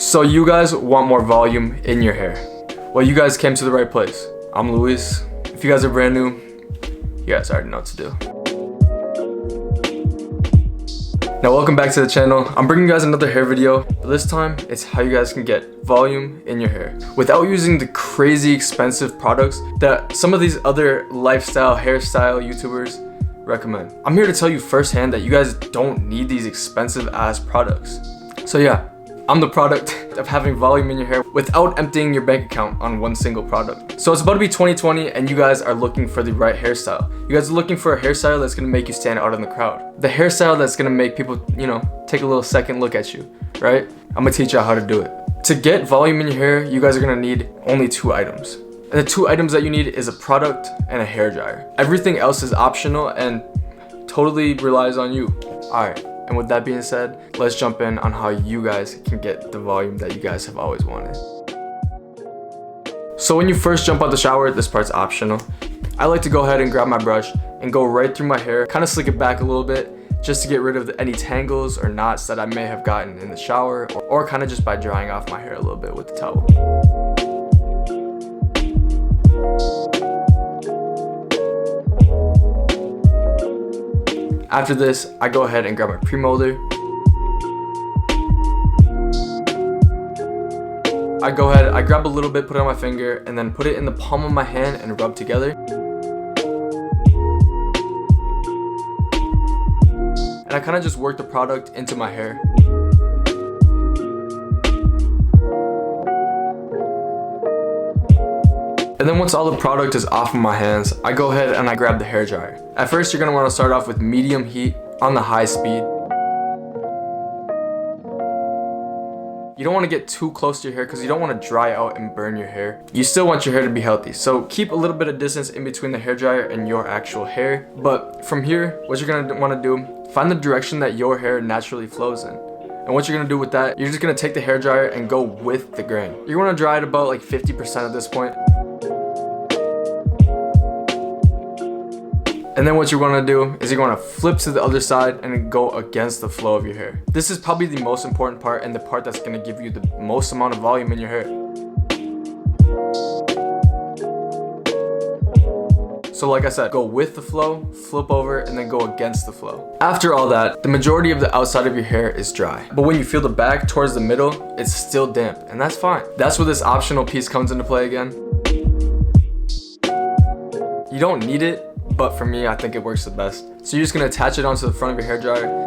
So you guys want more volume in your hair. Well, you guys came to the right place. I'm Luis. If you guys are brand new, you guys already know what to do. Now welcome back to the channel. I'm bringing you guys another hair video, but this time it's how you guys can get volume in your hair without using the crazy expensive products that some of these other lifestyle hairstyle YouTubers recommend. I'm here to tell you firsthand that you guys don't need these expensive ass products. So yeah, I'm the product of having volume in your hair without emptying your bank account on one single product. So it's about to be 2020 and you guys are looking for the right hairstyle. You guys are looking for a hairstyle that's gonna make you stand out in the crowd. The hairstyle that's gonna make people, take a little second look at you, right? I'm gonna teach you how to do it. To get volume in your hair, you guys are gonna need only 2 items. And the 2 items that you need is a product and a hairdryer. Everything else is optional and totally relies on you. All right. And with that being said, let's jump in on how you guys can get the volume that you guys have always wanted. So when you first jump out the shower, this part's optional. I like to go ahead and grab my brush and go right through my hair, kind of slick it back a little bit, just to get rid of any tangles or knots that I may have gotten in the shower, or kind of just by drying off my hair a little bit with the towel. After this, I go ahead and grab my pre-molder. I grab a little bit, put it on my finger, and then put it in the palm of my hand and rub together. And I kind of just work the product into my hair. And then once all the product is off of my hands, I go ahead and I grab the hairdryer. At first, you're gonna wanna start off with medium heat on the high speed. You don't wanna get too close to your hair because you don't wanna dry out and burn your hair. You still want your hair to be healthy. So keep a little bit of distance in between the hairdryer and your actual hair. But from here, what you're gonna wanna do, find the direction that your hair naturally flows in. And what you're gonna do with that, you're just gonna take the hairdryer and go with the grain. You're gonna dry it about like 50% at this point. And then what you want to do is you're going to flip to the other side and go against the flow of your hair. This is probably the most important part and the part that's going to give you the most amount of volume in your hair. So like I said, go with the flow, flip over, and then go against the flow. After all that, the majority of the outside of your hair is dry. But when you feel the back towards the middle, it's still damp, and that's fine. That's where this optional piece comes into play again. You don't need it, but for me, I think it works the best. So you're just gonna attach it onto the front of your hairdryer.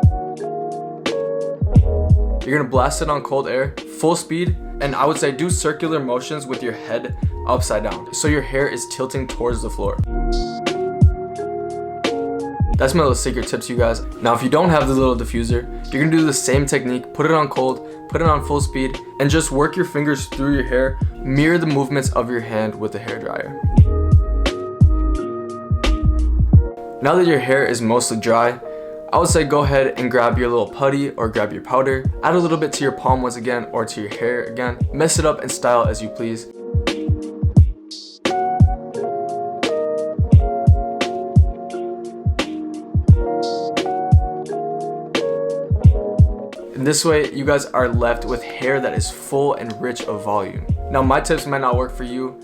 You're gonna blast it on cold air, full speed, and I would say do circular motions with your head upside down, so your hair is tilting towards the floor. That's my little secret tips, you guys. Now, if you don't have the little diffuser, you're gonna do the same technique, put it on cold, put it on full speed, and just work your fingers through your hair, mirror the movements of your hand with the hairdryer. Now that your hair is mostly dry, I would say go ahead and grab your little putty or grab your powder, add a little bit to your palm once again or to your hair again, mess it up and style as you please. And this way, you guys are left with hair that is full and rich of volume. Now, my tips might not work for you,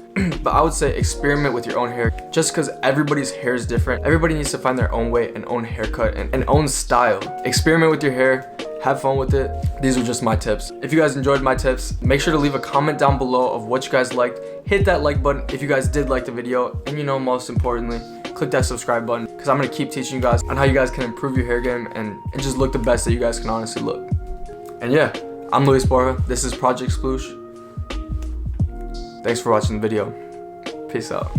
but I would say experiment with your own hair just because everybody's hair is different. Everybody needs to find their own way and own haircut and own style. Experiment with your hair, have fun with it. These were just my tips. If you guys enjoyed my tips, make sure to leave a comment down below of what you guys liked. Hit that like button if you guys did like the video, and most importantly, click that subscribe button because I'm gonna keep teaching you guys on how you guys can improve your hair game and just look the best that you guys can honestly look. And yeah, I'm Luis Borja. This is Project Sploosh. Thanks for watching the video. Peace out.